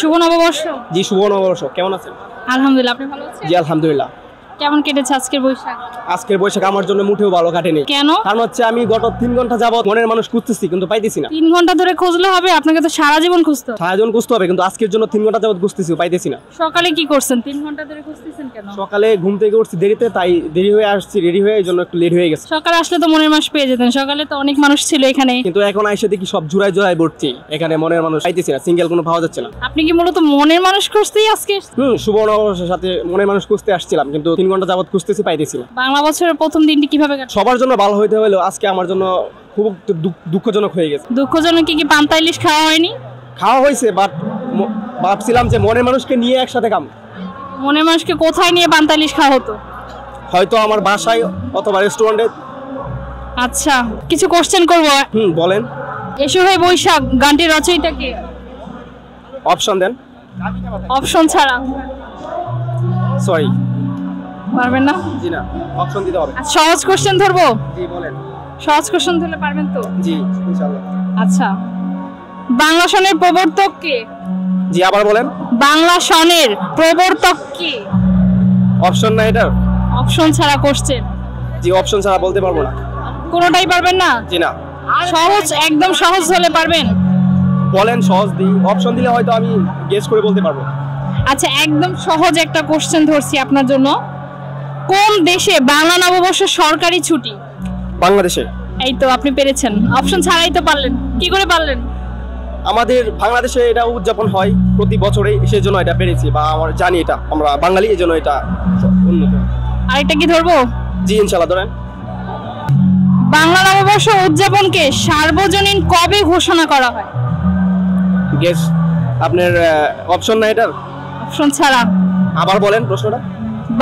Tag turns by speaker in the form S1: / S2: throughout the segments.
S1: শুভ নববর্ষ।
S2: জি শুভ নববর্ষ। কেমন আছেন?
S1: আলহামদুলিল্লাহ, আপনি ভালো আছেন?
S2: জি আলহামদুলিল্লাহ।
S1: কেমন কেটেছে আজকের বৈশাখ?
S2: আজকের বৈশাখ আমার জন্য মুঠেও ভালো কাটেনি।
S1: কেন?
S2: কারণ হচ্ছে আমি গত 3 ঘন্টা যাবত মনের মানুষ খুঁজতেছি কিন্তু পাইতেছি না।
S1: 3 ঘন্টা ধরে খুঁজলে হবে? আপনাকে তো সারা জীবন খুঁজতে হবে।
S2: সারাজন খুঁজতে হবে কিন্তু আজকের জন্য 3 ঘন্টা যাবত খুঁজতেছি পাইতেছি না।
S1: সকালে কি করছেন? 3 ঘন্টা ধরে খুঁজতেছেন কেন?
S2: সকালে ঘুম থেকে উঠছি দেরিতে, তাই দেরি হয়ে আসছি, রেডি হয়ে এই জন্য একটু লেট হয়ে গেছে।
S1: সকালে আসলে তো মনের মানুষ পেয়ে যেতেন, সকালে তো অনেক মানুষ ছিল এখানে।
S2: কিন্তু এখন আইসে দেখি সব জোড়ায় জোড়ায় ভর্তি, এখানে মনের মানুষ পাইতেছি না, সিঙ্গেল কোনো পাওয়া যাচ্ছে না।
S1: আপনি কি মূলত মনের মানুষ খুঁজতেই আজকে?
S2: শুভ নববর্ষের সাথে মনের মানুষ খুঁজতে আসছিলাম কিন্তু 3 ঘন্টা যাবত খুঁজতেছি পাইতেছি না।
S1: বাংলা বছরের প্রথম দিনটি কিভাবে কাটলো?
S2: সবার জন্য ভালো হইতে হলেও আজকে আমার জন্য খুব দুঃখজনক হয়ে গেছে।
S1: দুঃখজনক কি পান্তা ইলিশ খাওয়া হয়নি?
S2: খাওয়া হয়েছে, বাট ভাবছিলাম যে মনের মানুষকে নিয়ে একসাথে খাম।
S1: মনের মানুষকে কোথায় নিয়ে পান্তা ইলিশ খাওয়া হতো?
S2: হয়তো আমার বাসায় অথবা রেস্টুরেন্টে।
S1: আচ্ছা, কিছু কোশ্চেন করব।
S2: বলেন।
S1: এসো হে বৈশাখ গানটির রচয়িতা কে?
S2: অপশন দেন।
S1: অপশন ছাড়া
S2: সরি,
S1: পারবেন না?
S2: জি না, অপশন দিতে হবে।
S1: আচ্ছা, সহজ কোশ্চেন ধরবো।
S2: জি বলেন।
S1: সহজ কোশ্চেন ধরলে পারবেন তো?
S2: জি ইনশাআল্লাহ।
S1: আচ্ছা, বাংলা সনের প্রবর্তক কে?
S2: জি আবার বলেন।
S1: বাংলা সনের প্রবর্তক কে?
S2: অপশন না এটা?
S1: অপশন ছাড়া কোশ্চেন।
S2: জি অপশন ছাড়া বলতে পারবো না।
S1: কোনোটাই পারবেন না?
S2: জি না।
S1: সহজ, একদম সহজ হলে পারবেন।
S2: বলেন, সহজ দিই, অপশন দিলে হয়তো আমি গেস করে বলতে পারবো।
S1: আচ্ছা, একদম সহজ একটা কোশ্চেন ধরছি আপনার জন্য। কোন দেশে বাংলা নববর্ষ সরকারি ছুটি?
S2: বাংলাদেশে।
S1: এই তো আপনি পেরেছেন, অপশন ছাড়াই তো পারলেন। কি করে পারলেন?
S2: আমাদের বাংলাদেশে এটা উদযাপন হয় প্রতি বছরে, সেজন্য এটা পেরেছি, বা আমার জানি এটা, আমরা বাঙালি এই জন্য এটা উন্নত।
S1: আরেকটা কি ধরবো?
S2: জি ইনশাআল্লাহ ধরেন।
S1: বাংলা নববর্ষ উদযাপনকে সার্বজনীন কবে ঘোষণা করা হয়?
S2: গেস আপনার অপশন না এটার?
S1: অপশন ছাড়া।
S2: আবার বলেন প্রশ্নটা।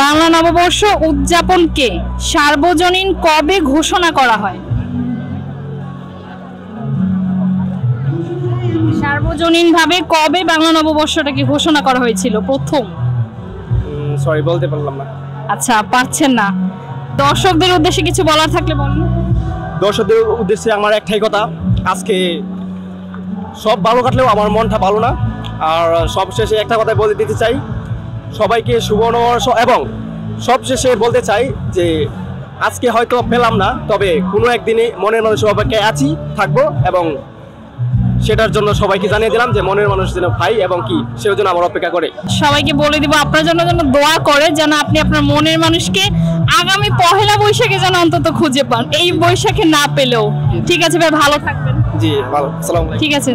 S1: বাংলা নববর্ষ উদযাপনকে সার্বজনীন কবে ঘোষণা করা হয়? সার্বজনীনভাবে কবে বাংলা নববর্ষটাকে ঘোষণা করা হয়েছিল প্রথম?
S2: সরি, বলতে পারলাম না।
S1: আচ্ছা, পারছেন না। দর্শকদের উদ্দেশ্যে কিছু বলার থাকলে বলুন।
S2: দর্শকদের উদ্দেশ্যে আমার একটাই কথা, আজকে সব ভালো কাটলেও আমার মনটা ভালো না। আর সবশেষে একটা কথাই বলে দিতে চাই সবাইকে শুভ নববর্ষ, এবং সবশেষে বলতে চাই যে আজকে হয়তো পেলাম না, তবে কোনো একদিনে মনের মানুষের অপেক্ষায় আছি, থাকবো, এবং সেটার জন্য সবাইকে জানিয়ে দিলাম যে মনের মানুষ যেন ভাই এবং কি সেও যেন আমার অপেক্ষা করে।
S1: সবাইকে বলে দিব আপনার জন্য যেন দোয়া করে, যেন আপনি আপনার মনের মানুষকে আগামী পহেলা বৈশাখে যেন অন্তত খুঁজে পান, এই বৈশাখে না পেলেও। ঠিক আছে ভাই, ভালো থাকবেন।
S2: জি ভালো, আসসালামু আলাইকুম।
S1: ঠিক আছে।